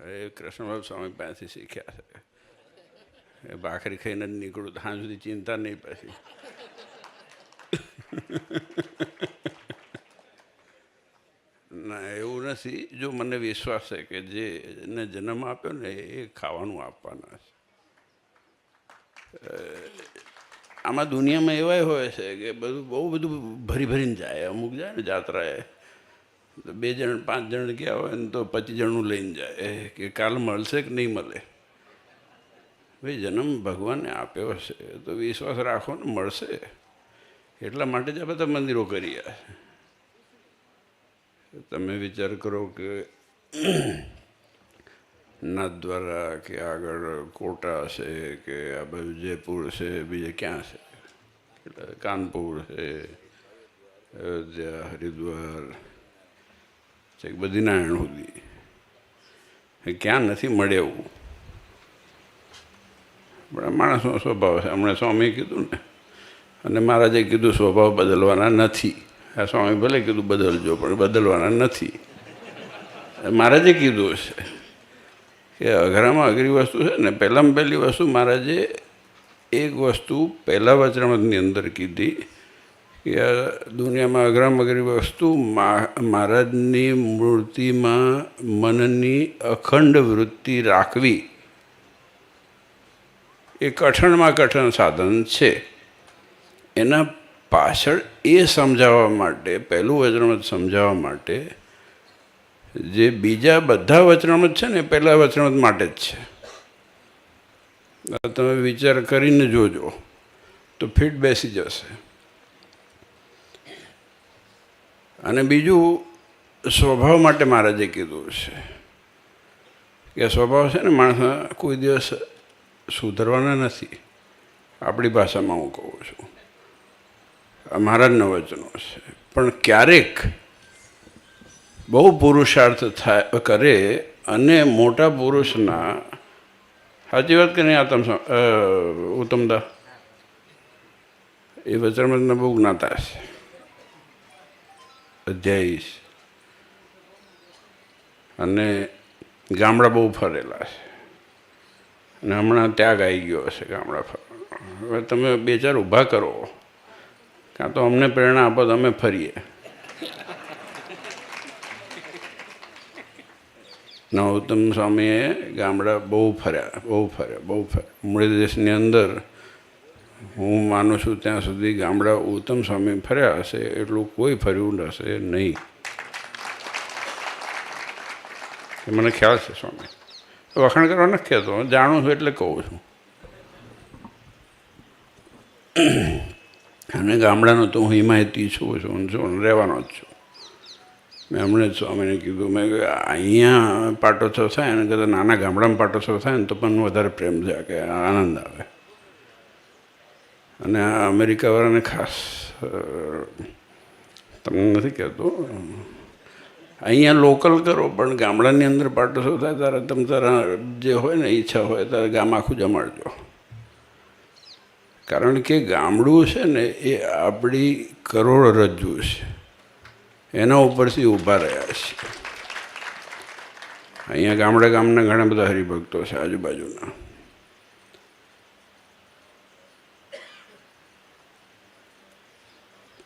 એ કૃષ્ણબાબુ સ્વામી પાસેથી શીખ્યા છે. એ ભાખરી ખાઈને જ નીકળું ત્યાં સુધી ચિંતા નહીં પછી. ના એવું નથી. જો મને વિશ્વાસ છે કે જેને જન્મ આપ્યો ને એ ખાવાનું આપવાના છે. આમાં દુનિયામાં એવા હોય છે કે બધું બહુ બધું ભરી ભરીને જાય. અમુક જાય ને જાત્રાએ તો 2 જણ 5 જણ ગયા હોય ને તો 25 જણનું લઈને જાય કે કાલ મળશે કે નહીં મળે. ભાઈ જન્મ ભગવાને આપ્યો છે તો વિશ્વાસ રાખો ને મળશે. એટલા માટે જ આ બધા મંદિરો કરીએ. તમે વિચાર કરો કે નાથદ્વારા કે આગળ કોટા છે કે આ બાજુ જયપુર છે, બીજે ક્યાં છે, કાનપુર છે, અયોધ્યા, હરિદ્વાર, છેક બદ્રીનારાયણ સુધી ક્યાં નથી મળે એવું. પણ માણસનો સ્વભાવ છે. હમણાં સ્વામીએ કીધું ને, અને મહારાજે કીધું સ્વભાવ બદલવાના નથી. આ સ્વામી ભલે કીધું બદલજો પણ બદલવાના નથી. મહારાજે કીધું છે કે અઘરામાં અઘરી વસ્તુ છે ને, પહેલામાં પહેલી વસ્તુ મહારાજે એક વસ્તુ પહેલાં વચનામૃતની અંદર કીધી કે આ દુનિયામાં અઘરામાં અઘરી વસ્તુ મહારાજની મૂર્તિમાં મનની અખંડ વૃત્તિ રાખવી એ કઠણમાં કઠણ સાધન છે. એના પાછળ એ સમજાવવા માટે, પહેલું વચનામૃત સમજાવવા માટે, જે બીજા બધા વચનામૃત છે ને પહેલાં વચનામૃત માટે જ છે. તમે વિચાર કરીને જોજો તો ફિટ બેસી જશે. અને બીજું સ્વભાવ માટે મહારાજે કીધું છે કે સ્વભાવ છે ને માણસના કોઈ દિવસ સુધરવાના નથી. આપણી ભાષામાં હું કહું છું, મહારાજના વચનો છે. પણ ક્યારેક બહુ પુરુષાર્થ થાય કરે અને મોટા પુરુષના, સાચી વાત કે નહીં ઉત્તમદા? એ વચનામૃતના બહુ જ્ઞાતા છે, અધ્યાયી છે, અને ગામડા બહુ ફરેલા છે. અને હમણાં ત્યાગ આવી ગયો હશે ગામડા ફરવાનો. હવે તમે 2-4 ઊભા કરો, કાં તો અમને પ્રેરણા આપો તો અમે ફરીએ. ઉત્તમ સ્વામીએ ગામડા બહુ ફર્યા. મૂળ દેશની અંદર હું માનું છું ત્યાં સુધી ગામડા ઉત્તમ સ્વામી ફર્યા હશે એટલું કોઈ ફર્યું હશે નહીં. મને ખ્યાલ છે. સ્વામી વખાણ કરવા નથી કહેતો, જાણું છું એટલે કહું છું. અને ગામડાનો તો હું હિમાયતી છું, રહેવાનો જ છું. મેં હમણાં જ સ્વામીને કીધું, મેં અહીંયા પાટોત્સવ થાય અને કદાચ નાના ગામડામાં પાટોત્સવ થાય ને તો પણ વધારે પ્રેમ છે, કે આનંદ આવે. અને આ અમેરિકાવાળાને ખાસ તમને નથી કહેતો, અહીંયા લોકલ કરો પણ ગામડાની અંદર પાટોત્સવ થાય ત્યારે તમે તારા જે હોય ને ઈચ્છા હોય ત્યારે ગામ આખું જમાડજો. કારણ કે ગામડું છે ને એ આપણી કરોડરજ્જુ છે, એના ઉપરથી ઊભા રહ્યા છે. અહીંયા ગામના ઘણા બધા હરિભક્તો છે આજુબાજુના.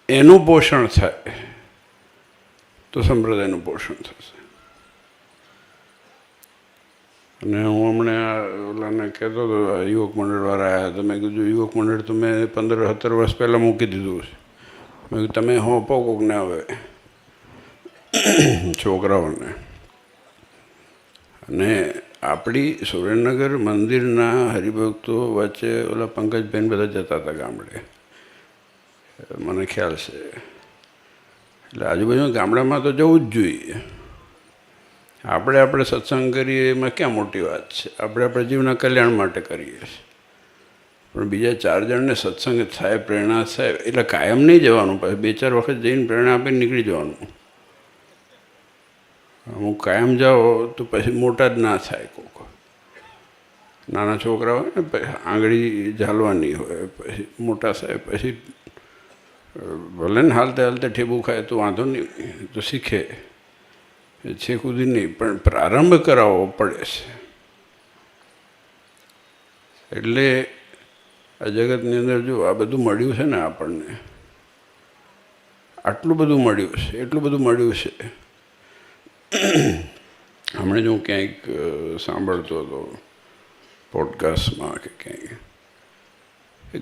એનું પોષણ થાય તો સંપ્રદાયનું પોષણ થશે. અને હું હમણાં ઓલાને કહેતો હતો, યુવક મંડળવાળા આવ્યા તો મેં કીધું યુવક મંડળ તો મેં 15-17 વર્ષ પહેલાં મૂકી દીધું છે. મેં કીધું તમે હોપો કોકને આવે છોકરાઓને. અને આપણી સુરેન્દ્રનગર મંદિરના હરિભક્તો વચ્ચે ઓલા પંકજબેન બધા જતા હતા ગામડે, મને ખ્યાલ છે. એટલે આજુબાજુ ગામડામાં તો જવું જ જોઈએ. આપણે સત્સંગ કરીએ એમાં ક્યાં મોટી વાત છે? આપણે જીવના કલ્યાણ માટે કરીએ છીએ. પણ બીજા 4 જણને સત્સંગ થાય, પ્રેરણા થાય, એટલે કાયમ નહીં જવાનું. પછી 2-4 વખત જઈને પ્રેરણા આપીને નીકળી જવાનું. અમુક કાયમ જાઓ તો પછી મોટા જ ના થાય. કોક નાના છોકરા હોય ને પછી આંગળી ઝાલવાની હોય, પછી મોટા થાય પછી ભલે ને હાલતે ઠેબુ ખાય તો વાંધો નહીં, તો શીખે. એ છે સુધી નહીં, પણ પ્રારંભ કરાવવો પડે છે. એટલે આ જગતની અંદર જો આ બધું મળ્યું છે ને આપણને, આટલું બધું મળ્યું છે, એટલું બધું મળ્યું છે. હમણાં જ હું ક્યાંક સાંભળતો હતો પોડકાસ્ટમાં કે ક્યાંય,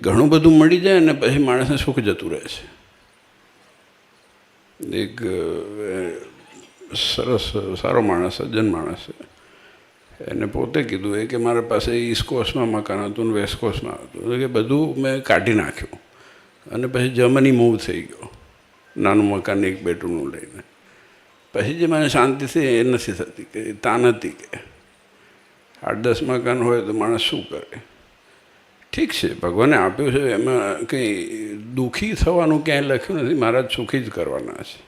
ઘણું બધું મળી જાય ને પછી માણસને સુખ જતું રહે છે. એક સરસ સારો માણસ, સજ્જન માણસ છે, એને પોતે કીધું કે મારા પાસે ઈસ્ટ કોસ્ટમાં મકાન હતું ને વેસ્ટ કોસ્ટમાં હતું, કે બધું મેં કાઢી નાખ્યું અને પછી જર્મની મૂવ થઈ ગયો, નાનું મકાન 1 બેડરૂમનું લઈને. પછી જે મને શાંતિ છે એ નથી થતી, કે ત્યાં નથી, કે 8-10 મકાન હોય તો માણસ શું કરે? ઠીક છે, ભગવાને આપ્યું છે, એમાં કંઈ દુઃખી થવાનું ક્યાંય લખ્યું નથી, મહારાજ સુખી જ કરવાના છે.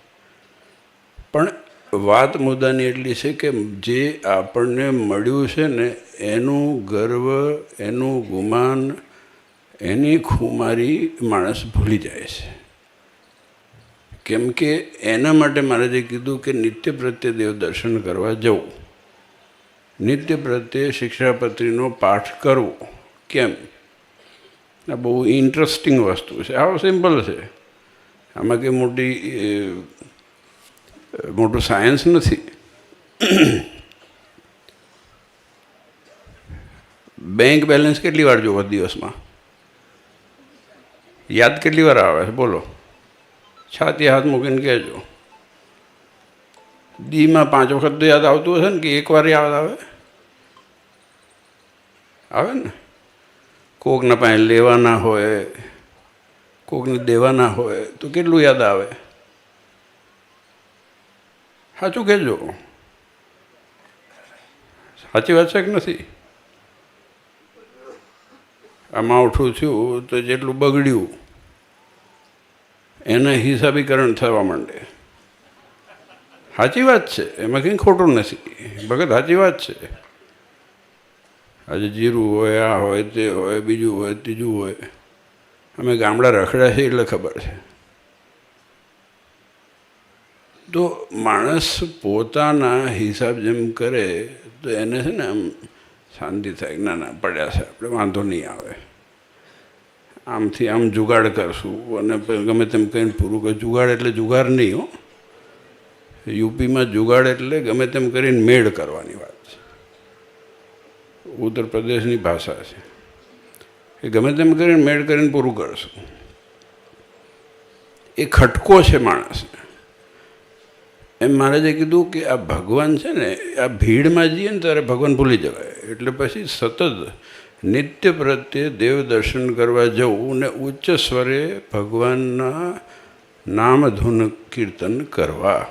પણ વાત મુદ્દાની એટલી છે કે જે આપણને મળ્યું છે ને એનું ગર્વ, એનું ગુમાન, એની ખુમારી માણસ ભૂલી જાય છે. કેમ કે એના માટે મહારાજે કીધું કે નિત્ય પ્રત્યે દેવ દર્શન કરવા જવું, નિત્ય પ્રત્યે શિક્ષાપત્રીનો પાઠ કરવો. કેમ? આ બહુ ઇન્ટરેસ્ટિંગ વસ્તુ છે. આવો સિમ્પલ છે, આમાં કંઈ મોટું સાયન્સ નથી. બેંક બેલેન્સ કેટલી વાર જોવો દિવસમાં? યાદ કેટલી વાર આવે છે? બોલો, છાતી હાથ મૂકીને કહેજો. દીમાં 5 વખત તો યાદ આવતું હશે ને, કે 1 વાર યાદ આવે? આવે ને. કોકના પાસે લેવાના હોય, કોકને દેવાના હોય તો કેટલું યાદ આવે? સાચું કહેજો, સાચી વાત છે કે નથી? આમાં ઉઠું થયું તો જેટલું બગડ્યું એના હિસાબીકરણ થવા માંડે. સાચી વાત છે, એમાં કંઈ ખોટું નથી ભગત, સાચી વાત છે. આજે જીરું હોય, આ હોય, તે હોય, બીજું હોય, ત્રીજું હોય. અમે ગામડા રખડ્યા છે એટલે ખબર છે. તો માણસ પોતાના હિસાબ જેમ કરે તો એને છે ને આમ શાંતિ થાય, ના ના પડ્યા છે આપણે, વાંધો નહીં આવે. આમથી આમ જુગાડ કરશું અને ગમે તેમ કહીને પૂરું કર. જુગાડ એટલે જુગાર નહીં હો. યુપીમાં જુગાડ એટલે ગમે તેમ કરીને મેળ કરવાની વાત છે. ઉત્તર પ્રદેશની ભાષા છે. એ ગમે તેમ કરીને મેળ કરીને પૂરું કરશું. એ ખટકો છે માણસને. એમ મહારાજે કીધું કે આ ભગવાન છે ને, આ ભીડમાં જઈએ ને ત્યારે ભગવાન ભૂલી જવાય. એટલે પછી સતત નિત્ય પ્રત્યે દેવ દર્શન કરવા જવું ને ઉચ્ચ સ્વરે ભગવાનના નામ ધૂન કીર્તન કરવા.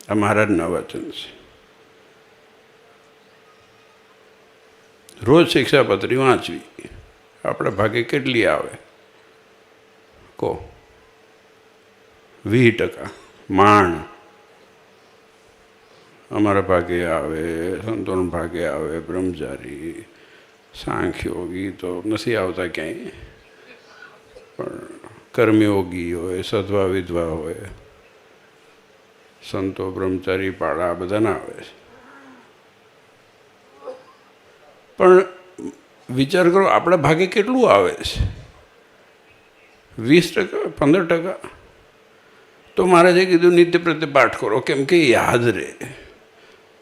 આ મહારાજના વચન છે. રોજ શિક્ષાપત્રી વાંચવી. આપણા ભાગે કેટલી આવે કહો? 20% માંડ અમારા ભાગે આવે, સંતોન ભાગે આવે, બ્રહ્મચારી, સાંખ્યોગી તો નથી આવતા ક્યાંય, પણ કર્મયોગી હોય, સદ્વા વિધવા હોય, સંતો, બ્રહ્મચારી, પાળા બધાના આવે છે. પણ વિચાર કરો, આપણા ભાગે કેટલું આવે છે? 20%, 15%? તો મહારાજે કીધું નિત્ય પ્રત્યે પાઠ કરો, કેમ કે યાદ રહે.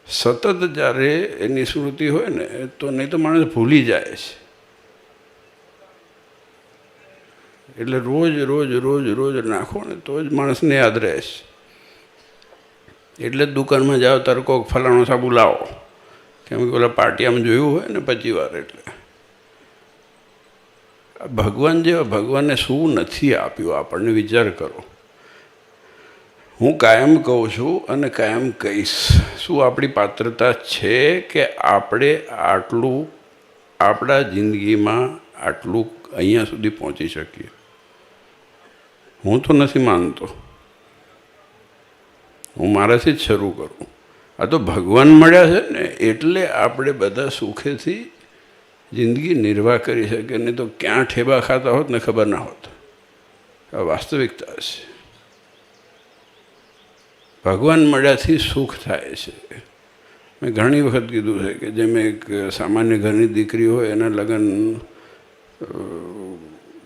સતત જ્યારે એની સ્મૃતિ હોય ને તો, નહીં તો માણસ ભૂલી જાય છે. એટલે રોજ રોજ રોજ રોજ નાખો ને તો જ માણસને યાદ રહે છે. એટલે જ દુકાનમાં જાઓ ત્યારે કોક ફલાણો સાબુ લાવો, કેમ કે ઓલા પાટિયામાં જોયું હોય ને 25 વાર. એટલે ભગવાન જેવા ભગવાનને શું નથી આપ્યું આપણને? વિચાર કરો. હું કાયમ કહું છું અને કાયમ કહીશ, શું આપણી પાત્રતા છે કે આપણે આટલું આપણા જિંદગીમાં આટલું અહીંયા સુધી પહોંચી શકીએ? હું તો નથી માનતો. હું મારાથી જ શરૂ કરું. આ તો ભગવાન મળ્યા છે ને એટલે આપણે બધા સુખેથી જિંદગી નિર્વાહ કરી શકીએ. નહીં તો ક્યાં ઠેબા ખાતા હોત ને ખબર ના હોત. આ વાસ્તવિકતા છે. ભગવાન મળ્યાથી સુખ થાય છે. મેં ઘણી વખત કીધું છે કે જેમ એક સામાન્ય ઘરની દીકરી હોય એના લગ્ન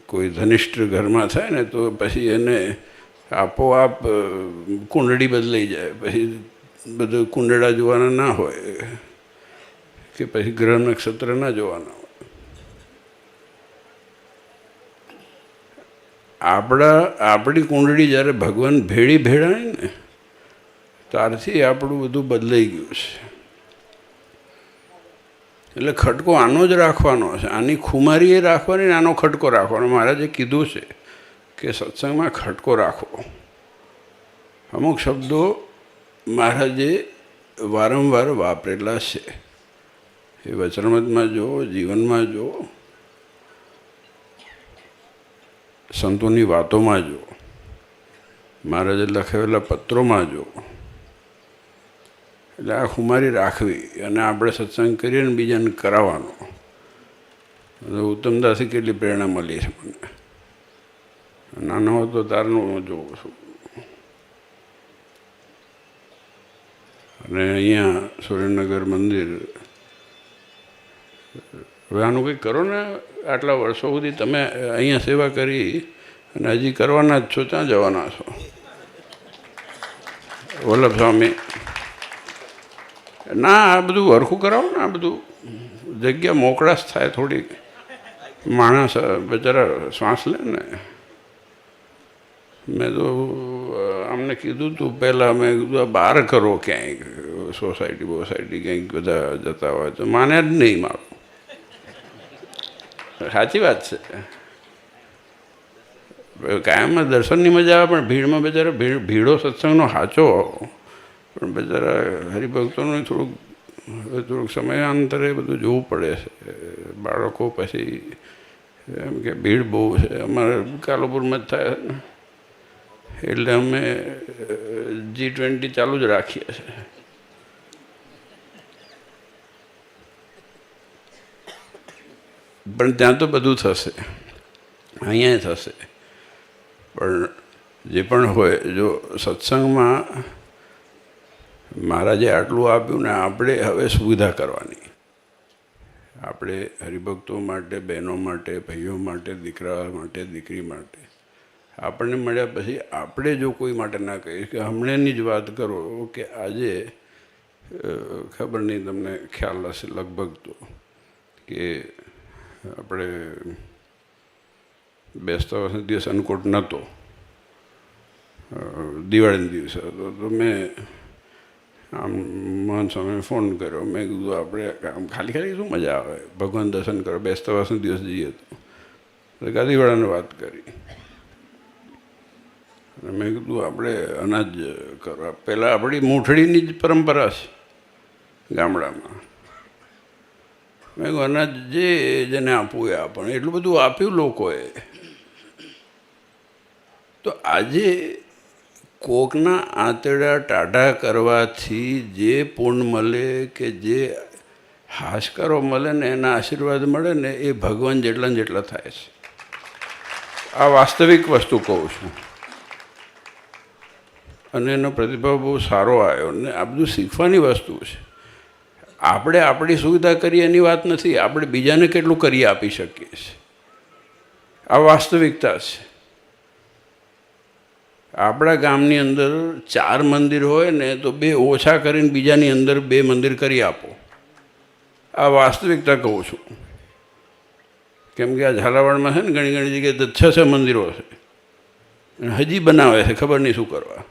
કોઈ ધનિષ્ઠ ઘરમાં થાય ને તો પછી એને આપોઆપ કુંડળી બદલાઈ જાય. પછી બધું કુંડળા જોવાના ના હોય કે પછી ગ્રહ નક્ષત્ર ના જોવાના હોય. આપણી કુંડળી જ્યારે ભગવાન ભેળી ભેળાય ને ત્યારથી આપણું બધું બદલાઈ ગયું છે. એટલે ખટકો આનો જ રાખવાનો છે, આની ખુમારી એ રાખવાની ને આનો ખટકો રાખવાનો. મહારાજે કીધું છે કે સત્સંગમાં ખટકો રાખો. અમુક શબ્દો મહારાજે વારંવાર વાપરેલા છે. એ વચનામૃતમાં જુઓ, જીવનમાં જુઓ, સંતોની વાતોમાં જુઓ, મહારાજે લખાવેલા પત્રોમાં જુઓ. એટલે આ ખુમારી રાખવી અને આપણે સત્સંગ કરીએ ને બીજાને કરાવવાનો. ઉત્તમદાસથી કેટલી પ્રેરણા મળી છે મને. નાનો હતો તારનું જોઉં છું. અને અહીંયા સુરેન્દ્રનગર મંદિર, હવે આનું કંઈક કરો ને. આટલા વર્ષો સુધી તમે અહીંયા સેવા કરી અને હજી કરવાના જ છો, ત્યાં જવાના છો. વલ્લભ સ્વામી ના, આ બધું હરખું કરાવો ને. આ બધું જગ્યા મોકળાશ થાય થોડીક. માણસ બચારા શ્વાસ લે ને. મેં તો અમને કીધું હતું પહેલાં, મેં કીધું બહાર કરો ક્યાંય, સોસાયટી ક્યાંક બધા જતા હોય તો. માને જ નહીં મારું. સાચી વાત છે. કાયમમાં દર્શનની મજા આવે પણ ભીડમાં બચારા ભીડો સત્સંગનો સાચો. પણ બચારા હરિભક્તોનું થોડુંક સમયાંતરે બધું જોવું પડે છે. બાળકો પછી એમ કે ભીડ બહુ છે. અમારે કાલુપુરમાં જ થાય ને એટલે અમે G20 ચાલુ જ રાખીએ છીએ. પણ ત્યાં તો બધું થશે, અહીંયા થશે. પણ જે પણ હોય, જો સત્સંગમાં મહારાજે આટલું આપ્યું ને આપણે હવે સુવિધા કરવાની. આપણે હરિભક્તો માટે, બહેનો માટે, ભાઈઓ માટે, દીકરા માટે, દીકરી માટે આપણને મળ્યા પછી આપણે જો કોઈ માટે ના કહીએ કે હમણાંની જ વાત કરો કે આજે ખબર નહીં તમને ખ્યાલ હશે લગભગ તો કે આપણે બેસતા વર્ષનો દિવસ અન્નકૂટ નહોતો, દિવાળીના દિવસે હતો. તો મેં આમ મહંત સ્વામીને ફોન કર્યો. મેં કીધું આપણે આમ ખાલી શું મજા આવે, ભગવાન દર્શન કરો, બેસતા વર્ષનો દિવસ જઈએ તો ગાદીવાળાને વાત કરી. અને મેં કીધું આપણે અનાજ કરવા. પહેલાં આપણી મૂઠડીની જ પરંપરા છે ગામડામાં. મેં કહ્યું અનાજ જેને આપવું એ આપણને એટલું બધું આપ્યું લોકોએ. તો આજે કોકના આંતરડા ટાઢા કરવાથી જે પૂર્ણ મળે કે જે હાશકારો મળે ને એના આશીર્વાદ મળે ને એ ભગવાન જેટલા ને જેટલા થાય છે. આ વાસ્તવિક વસ્તુ કહું છું. અને એનો પ્રતિભાવ બહુ સારો આવ્યો. ને આ બધું શીખવાની વસ્તુ છે. આપણે આપણી સુવિધા કરીએ એની વાત નથી, આપણે બીજાને કેટલું કરી આપી શકીએ છીએ. આ વાસ્તવિકતા છે. આપણા ગામની અંદર 4 મંદિર હોય ને તો 2 ઓછા કરીને બીજાની અંદર 2 મંદિર કરી આપો. આ વાસ્તવિકતા કહું છું. કેમ કે આ ઝાલાવાડમાં છે ને ઘણી જગ્યાએ 6 મંદિરો છે, હજી બનાવે છે, ખબર નહીં શું કરવા.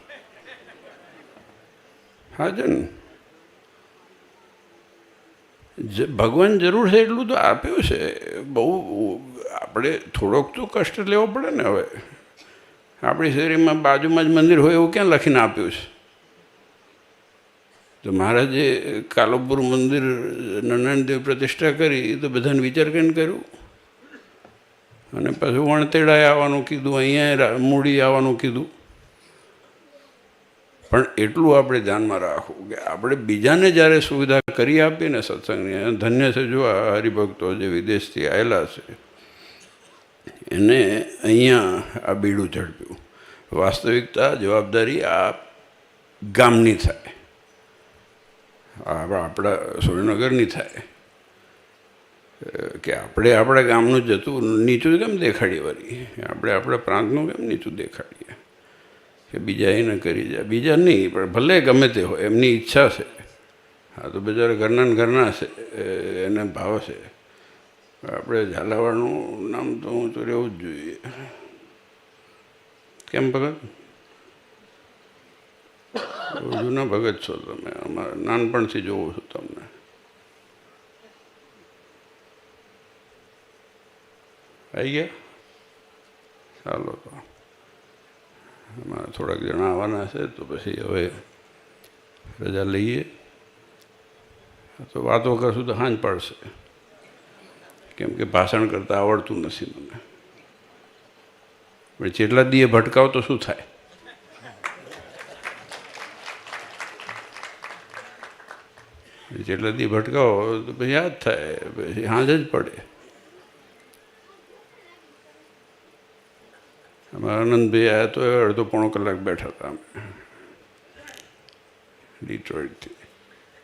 હા છે ને, ભગવાન જરૂર છે એટલું તો આપ્યું છે. બહુ આપણે થોડોક તો કષ્ટ લેવો પડે ને. હવે આપણી શેરીમાં બાજુમાં જ મંદિર હોય એવું ક્યાં લખીને આપ્યું છે? તો મહારાજે કાલુપુર મંદિર નારાયણદેવ પ્રતિષ્ઠા કરી તો બધાને વિચાર કરીને કર્યું. અને પછી વણતેડાએ આવવાનું કીધું, અહીંયા મૂડી આવવાનું કીધું. પણ એટલું આપણે ધ્યાનમાં રાખવું કે આપણે બીજાને જ્યારે સુવિધા કરી આપીએ ને સત્સંગની, ધન્ય છે જો આ હરિભક્તો જે વિદેશથી આવેલા છે એને અહીંયા આ બીડું ઝડપ્યું. વાસ્તવિકતા, જવાબદારી આ ગામની થાય, આપણા સુરેન્દ્રનગરની થાય કે આપણા ગામનું જતું નીચું કેમ દેખાડીએ વળી, આપણા પ્રાંતનું કેમ નીચું દેખાડીએ કે બીજા એ ન કરી જાય, બીજા નહીં પણ ભલે ગમે તે હોય એમની ઈચ્છા છે. હા તો બિચારા ઘરના છે, એને ભાવ છે. આપણે ઝાલાવાડનું નામ તો હું તો રહેવું જ જોઈએ. કેમ ભગત? જૂના ભગત છો તમે, અમારા નાનપણથી જોઉં છું તમને. આવી ગયા? ચાલો તો અમારે થોડાક જણા આવવાના છે તો પછી હવે રજા લઈએ. તો વાતો કરશું તો હાંજ પડશે, કેમ કે ભાષણ કરતાં આવડતું નથી મને. પણ જેટલા દીએ ભટકાવ તો શું થાય? જેટલા દી ભટકાવો તો પછી યાદ થાય, પછી હાંજ જ પડે. અમારા આનંદભાઈ આવ્યા તો અડધો પોણો કલાક બેઠા હતા અમે ડિટ્રોઇટથી.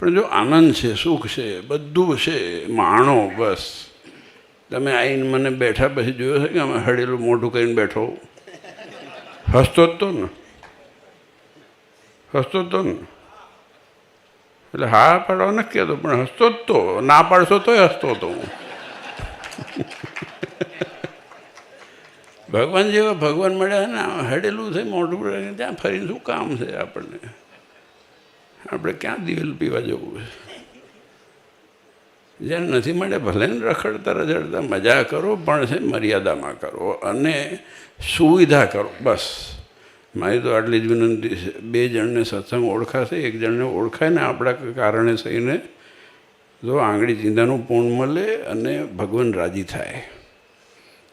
પણ જો આનંદ છે, સુખ છે, બધું છે, માણો બસ. તમે આવીને મને બેઠા પછી જોયો છે કે અમે હળેલું મોઢું કરીને બેઠો? હસતો જ તો ને, હસતો જ તો ને. એટલે હા પાડવા નથી કહેતો, પણ હસતો જ તો. ના પાડશો તોય હસતો હતો હું. ભગવાન જેવા ભગવાન મળ્યા ને, હડેલું છે મોઢું, ત્યાં ફરીને શું કામ છે આપણને? આપણે ક્યાં દિવેલ પીવા જવું છે? જ્યારે નથી મળ્યા ભલે ને રખડતા રખડતા મજા કરો, પણ છે મર્યાદામાં કરો અને સુવિધા કરો. બસ મારી તો આટલી જ વિનંતી છે. 2 જણને સત્સંગ ઓળખાશે, 1 જણને ઓળખાય ને આપણા કારણે થઈને જો આંગળી ચિંતાનું પૂર્ણ મળે અને ભગવાન રાજી થાય.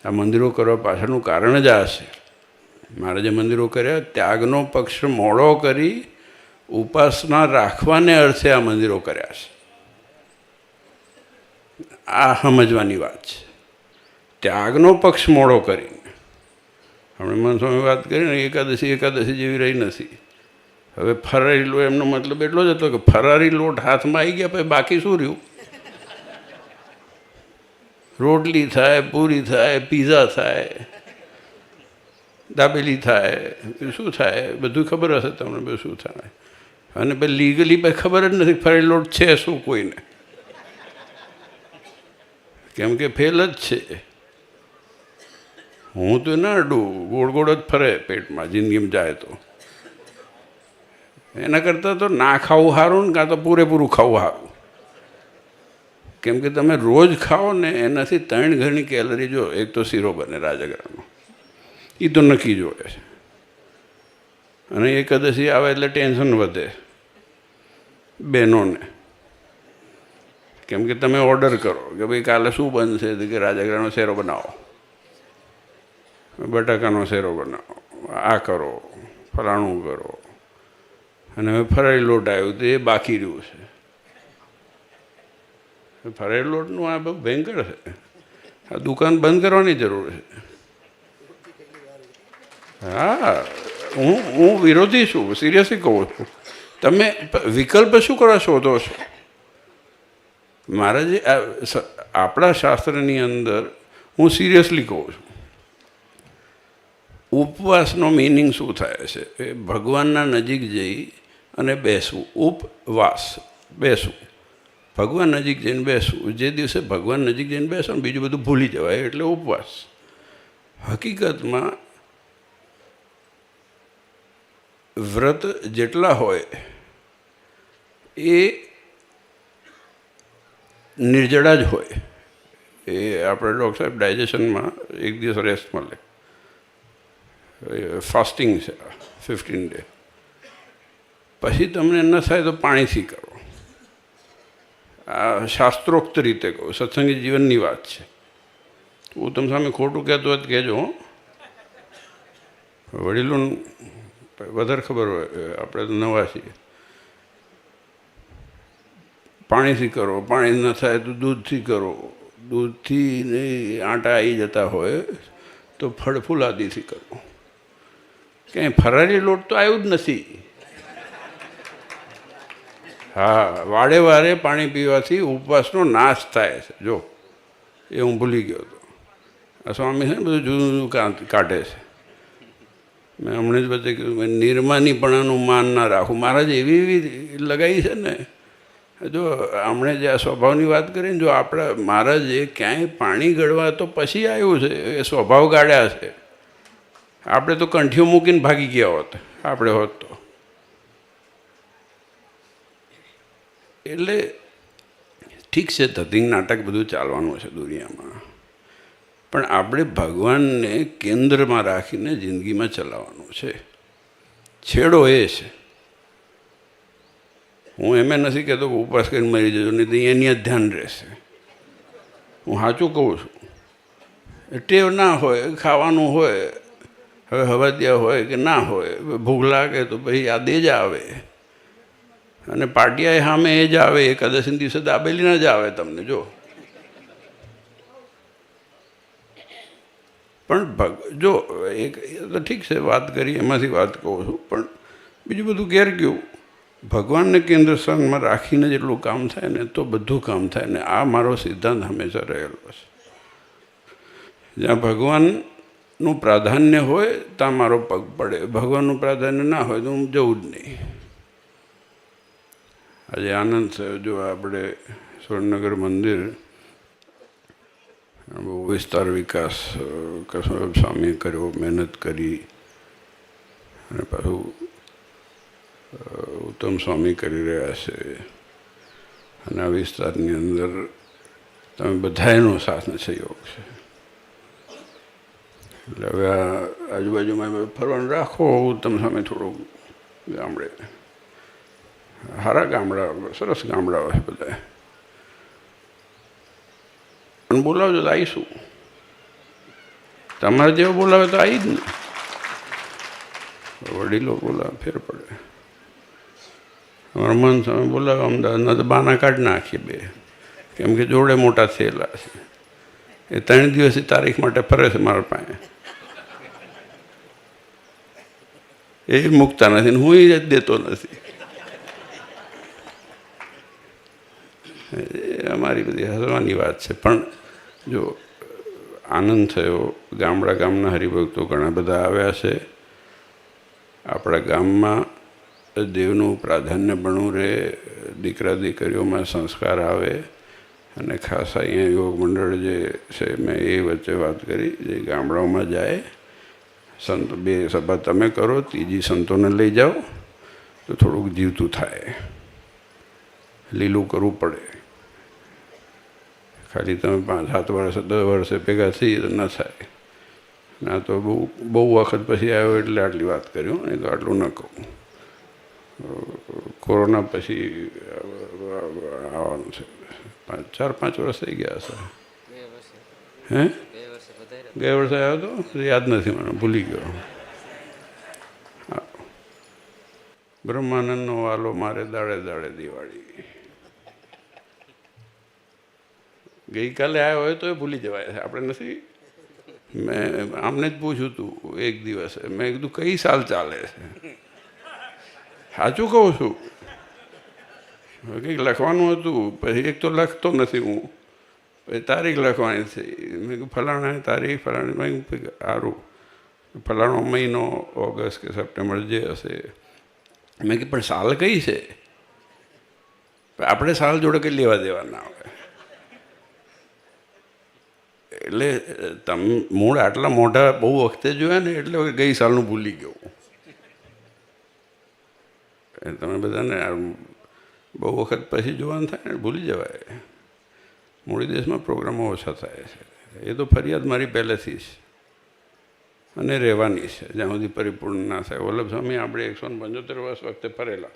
આ મંદિરો કરવા પાછળનું કારણ જ આ છે. મારે જે મંદિરો કર્યા, ત્યાગનો પક્ષ મોડો કરી ઉપાસના રાખવાને અર્થે આ મંદિરો કર્યા છે. આ સમજવાની વાત છે. ત્યાગનો પક્ષ મોડો કરીને હમણાં મનસ્વામી વાત કરીને એકાદશી જેવી રહી નથી. હવે ફરારી લોટ, એમનો મતલબ એટલો જ હતો કે ફરારી લોટ હાથમાં આવી ગયા પછી બાકી શું રહ્યું? રોટલી થાય, પૂરી થાય, પીઝા થાય, દાબેલી થાય, શું થાય બધું ખબર હશે તમને બધું શું થાય. અને પછી લીગલી પછી ખબર જ નથી ફરારી લોટ છે શું કોઈને, કેમ કે ફેલ જ છે. હું તો ના અડું, ગોળ ગોળ જ ફરે પેટમાં જિંદગીમાં જાય તો. એના કરતાં તો ના ખાવું સારું ને કાં તો પૂરેપૂરું ખાવું સારું. કેમ કે તમે રોજ ખાઓ ને એનાથી 3 ગણી કેલરી. જો એક તો શીરો બને રાજગરાનો, એ તો નક્કી જોડે છે. અને એકાદશી આવે એટલે ટેન્શન વધે બહેનોને. કેમ કે તમે ઓર્ડર કરો કે ભાઈ કાલે શું બનશે, તો કે રાજગરાનો શેરો બનાવો, બટાકાનો શેરો બનાવો, આ કરો, ફલાણું કરો. અને હવે ફરાળી લોટ આવ્યું તો એ બાકી રહ્યું છે. ફરાળી લોટનું આ બહુ ભયંકર છે. આ દુકાન બંધ કરવાની જરૂર છે. હા, હું વિરોધી છું, સિરિયસલી કહું છું. તમે વિકલ્પ શું કરવા શોધો છો? મારા જે આપણા શાસ્ત્રની અંદર હું સિરિયસલી કહું છું, ઉપવાસનો મિનિંગ શું થાય છે? એ ભગવાનના નજીક જઈ અને બેસવું. ઉપવાસ, બેસવું, ભગવાન નજીક જઈને બેસવું. જે દિવસે ભગવાન નજીક જઈને બેસો ને બીજું બધું ભૂલી જવાય એટલે ઉપવાસ. હકીકતમાં વ્રત જેટલા હોય એ નિર્જળા જ હોય. એ આપણે ડૉક્ટર સાહેબ ડાયજેશનમાં 1 દિવસ રેસ્ટ મળે. ફાસ્ટિંગ છે 15 ડે. પછી તમને ન થાય તો પાણીથી કરો. આ શાસ્ત્રોક્ત રીતે કહું, સત્સંગી જીવનની વાત છે. હું તમે સામે ખોટું કહેતો હોય તો કહેજો. વડીલોનું વધારે ખબર હોય, આપણે તો નવા છીએ. પાણીથી કરો, પાણી ન થાય તો દૂધથી કરો. દૂધથી નહીં આટા આવી જતા હોય તો ફળફુલાદીથી કરો. ક્યાંય ફરારી લોટ તો આવ્યું જ નથી. હા, વારે વારે પાણી પીવાથી ઉપવાસનો નાશ થાય છે. જો એ હું ભૂલી ગયો હતો. આ સ્વામી છે ને બધું જુદું જુદું કાઢે છે. મેં હમણાં જ બધે કીધું નિર્માનીપણાનું માન ના રાખવું. મહારાજ એવી એવી લગાવી છે ને. જો હમણે જે આ સ્વભાવની વાત કરીને, જો આપણા મહારાજે ક્યાંય પાણી ગળવા તો પછી આવ્યું છે, એ સ્વભાવ ગાળ્યા છે. આપણે તો કંઠીઓ મૂકીને ભાગી ગયા હોત, આપણે હોત તો. એટલે ઠીક છે, ધતિંગ નાટક બધું ચાલવાનું છે દુનિયામાં, પણ આપણે ભગવાનને કેન્દ્રમાં રાખીને જિંદગીમાં ચલાવવાનું છે. છેડો એ છે. હું એમ નથી કહેતો કે ઉપવાસ કરીને મરી જજો, નહીં તો એની જ ધ્યાન રહેશે. હું સાચું કહું છું. ટેવ ના હોય, ખાવાનું હોય, હવે હવાદિયા હોય કે ના હોય, ભૂખ લાગે તો પછી યાદ એ જ આવે. અને પાટિયાએ સામે એ જ આવે. એકાદશીના દિવસે દાબેલીના જ આવે તમને. જો પણ જો એક તો ઠીક છે, વાત કરી એમાંથી વાત કહું છું, પણ બીજું બધું ઘેર ગયું. ભગવાનને કેન્દ્ર સ્થાનમાં રાખીને જેટલું કામ થાય ને તો બધું કામ થાય ને. આ મારો સિદ્ધાંત હંમેશા રહેલો છે. જ્યાં ભગવાનનું પ્રાધાન્ય હોય ત્યાં મારો પગ પડે. ભગવાનનું પ્રાધાન્ય ના હોય તો હું જવું જ નહીં. આજે આનંદ થયો. જો આપણે સુરેન્દ્રનગર મંદિર બહુ વિસ્તાર વિકાસ સ્વામીએ કર્યો, મહેનત કરી, અને પાછું ઉત્તમ સ્વામી કરી રહ્યા છે. અને આ વિસ્તારની અંદર તમે બધાનો સાથ ને સહયોગ છે. એટલે હવે આ આજુબાજુમાં ફરવાનું રાખો. ઉત્તમ સ્વામી થોડુંક ગામડે, સારા ગામડા, સરસ ગામડાઓ છે બધા, અને બોલાવજો તો આવીશું. તમારે જેવો બોલાવે તો આવી જ ને. વડીલો બોલાવે ફેર પડે. અમારા મન સામે બોલાવે અમદાવાદના તો બાના કાઢ નાખીએ બે, કેમ કે જોડે મોટા થયેલા છે. એ 3 દિવસની તારીખ માટે ફરે છે મારા પાસે. એ મૂકતા નથી ને હું જ દેતો નથી. અમારી બધી હસવાની વાત છે. પણ જો આનંદ થયો. ગામના હરિભક્તો ઘણા બધા આવ્યા છે. આપણા ગામમાં દેવનું પ્રાધાન્ય બનવું રહે, દીકરા દીકરીઓમાં સંસ્કાર આવે. અને ખાસ અહીંયા યોગ મંડળ જે છે, મેં એ વચ્ચે વાત કરી, જે ગામડાઓમાં જાય, સંતો 2 સભા તમે કરો, ત્રીજી સંતોને લઈ જાઓ તો થોડુંક જીવતું થાય. લીલું કરવું પડે. ખાલી તમે 5-7 વર્ષ 10 વર્ષે ભેગા થઈ તો ન થાય. ના તો બહુ વખત પછી આવ્યો એટલે આટલી વાત કર્યું, નહીં તો આટલું ન કહું. કોરોના પછી આવવાનું છે. 4-5 વર્ષ થઈ ગયા હશે. હે, ગયા વર્ષે આવ્યો હતો, યાદ નથી મને, ભૂલી ગયો. બ્રહ્માનંદનો વાલો મારે દાડે દાડે દિવાળી. ગઈકાલે આવ્યો હોય તો એ ભૂલી જવાય છે, આપણે નથી. મેં આમને જ પૂછ્યું હતું એક દિવસે. મેં કીધું કઈ સાલ ચાલે છે? સાચું કહું છું. કંઈક લખવાનું હતું, પછી એક તો લખતો નથી હું, પછી તારીખ લખવાની થઈ. મેં કીધું ફલાણા તારીખ, ફલાણી. મેં સારું, ફલાણો મહિનો, ઓગસ્ટ કે સપ્ટેમ્બર જે હશે. મેં કીધું પણ સાલ કઈ છે? આપણે સાલ જોડે કંઈ લેવા દેવા ના હોય. એટલે તમે મૂળ આટલા મોટા બહુ વખતે જોયા ને, એટલે ગઈ સાલનું ભૂલી ગયું. તમે બધાને બહુ વખત પછી જોવાનું થાય ને, ભૂલી જવાય. મૂળી દેશમાં પ્રોગ્રામો ઓછા થાય છે. એ તો ફરિયાદ મારી પહેલેથી છે અને રહેવાની છે જ્યાં સુધી પરિપૂર્ણ ના થાય. વલ્લભ સ્વામી આપણે 175 વર્ષ વખતે ફરેલા,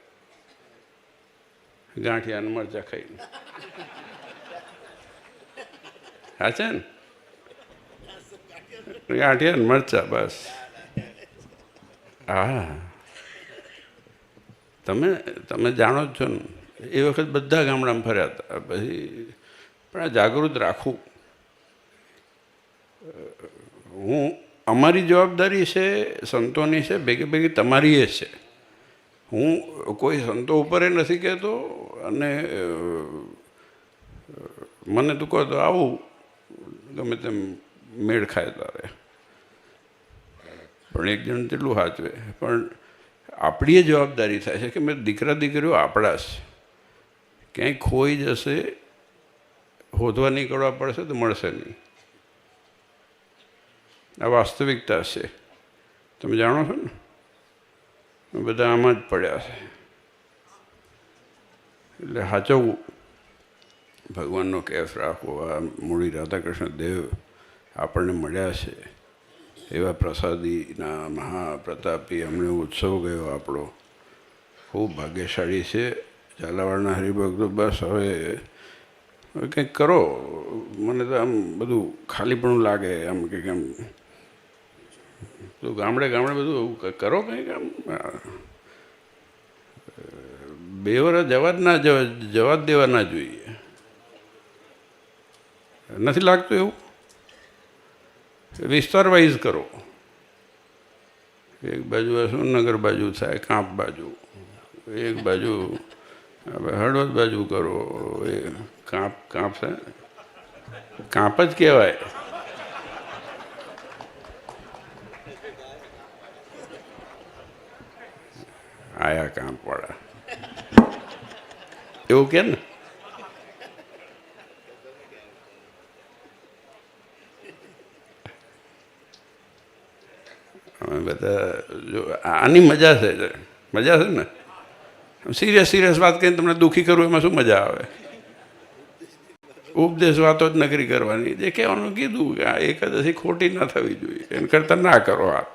ગાંઠિયા અને મરચા ખાઈને. હા છે ને, ગાંઠિયા ને મરચા, બસ. હા, તમે જાણો જ છો ને. એ વખત બધા ગામડામાં ફર્યા હતા. પછી પણ આ જાગૃત રાખવું. અમારી જવાબદારી છે, સંતોની છે, ભેગી તમારી એ છે. હું કોઈ સંતો ઉપર નથી કહેતો, અને મને તું કહો તો આવું ગમે તેમ મેળ ખાય તારે, પણ એક જણ તેટલું સાચવે. પણ આપણી એ જવાબદારી થાય છે કે મેં દીકરા દીકરીઓ આપણા જ, ક્યાંય ખોઈ જશે, શોધવા નીકળવા પડશે તો મળશે નહીં. આ વાસ્તવિકતા છે, તમે જાણો છો ને, બધા આમાં જ પડ્યા છે. એટલે સાચવવું, ભગવાનનો કેફ રાખવો. આ મૂળી રાધાકૃષ્ણ દેવ આપણને મળ્યા છે, એવા પ્રસાદીના મહાપ્રતાપી હમણાં ઉત્સવ ગયો આપણો, ખૂબ ભાગ્યશાળી છે. ઝાલાવાડના હરિભક્તો બસ હવે કંઈક કરો. મને તો આમ બધું ખાલીપણું લાગે, આમ કંઈક આમ બધું ગામડે ગામડે બધું કરો કંઈક આમ. 2 વર્ષ જવા જ દેવા ના જોઈએ. નથી લાગતું એવું? વિસ્તાર વાઇઝ કરો. એક બાજુ સુરનગર બાજુ થાય, કાંપ બાજુ, એક બાજુ હળવદ બાજુ કરો. એ કાંપ છે, કાંપ જ કહેવાય. આયા કાંપવાળા એવું કે ને. અમે બધા જો આની મજા છે ને. સિરિયસ વાત કરીને તમને દુઃખી કરવું, એમાં શું મજા આવે? ઉપદેશ વાતો જ નકરી કરવાની. જે કહેવાનું કીધું કે આ એકાદશી ખોટી ના થવી જોઈએ, એને કરતાં ના કરો. આ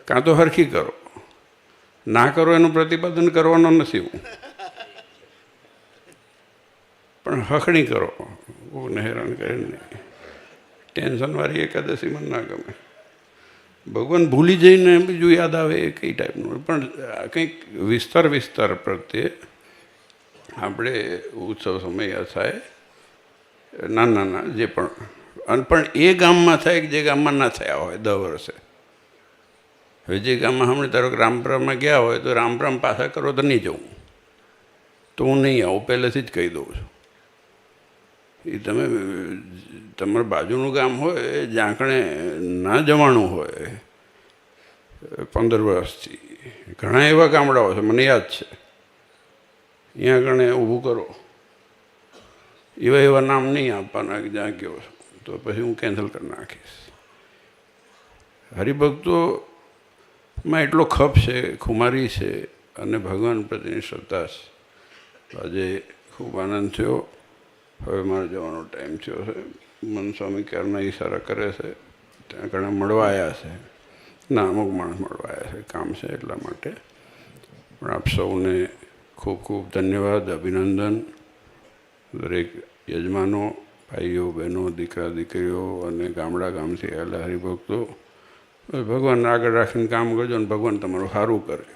કાં તો હરખી કરો, ના કરો એનું પ્રતિપાદન કરવાનો નથી હું, પણ હખણી કરો. કોઈને હેરાન કરીને નહીં. ટેન્શનવાળી એકાદશી મને ના ગમે. ભગવાન ભૂલી જઈને બીજું યાદ આવે એ કઈ ટાઈપનું. પણ કંઈક વિસ્તાર પ્રત્યે આપણે ઉત્સવ સમય થાય, નાના જે પણ એ ગામમાં થાય કે જે ગામમાં ના થયા હોય 10 વર્ષે. હવે જે ગામમાં હમણાં ધારો કે રામપુરામાં ગયા હોય તો રામપુરામ પાછા કરો તો નહીં જવું, તો હું નહીં આવું, પહેલેથી જ કહી દઉં છું. એ તમે તમારા બાજુનું ગામ હોય, જાંકણે ના જવાનું હોય 15 વર્ષથી. ઘણા એવા ગામડાઓ છે, મને યાદ છે. અહીંયા આગળ ઊભું કરો, એવા નામ નહીં આપવાના કે જ્યાં ગયો તો પછી હું કેન્સલ કરી નાખીશ. હરિભક્તોમાં એટલો ખપ છે, ખુમારી છે, અને ભગવાન પ્રત્યેની શ્રદ્ધા છે. આજે ખૂબ આનંદ થયો. હવે મારે જવાનો ટાઈમ થયો છે. મન સ્વામી ક્યારના ઈશારા કરે છે, ત્યાં ઘણા મળવા આવ્યા છે. ના, અમુક માણસ મળવા આવ્યા છે, કામ છે એટલા માટે. પણ આપ સૌને ખૂબ ખૂબ ધન્યવાદ, અભિનંદન. દરેક યજમાનો, ભાઈઓ બહેનો, દીકરા દીકરીઓ અને ગામથી આવેલા હરિભક્તો, ભગવાનને આગળ રાખીને કામ કરજો ને ભગવાન તમારું સારું કરે.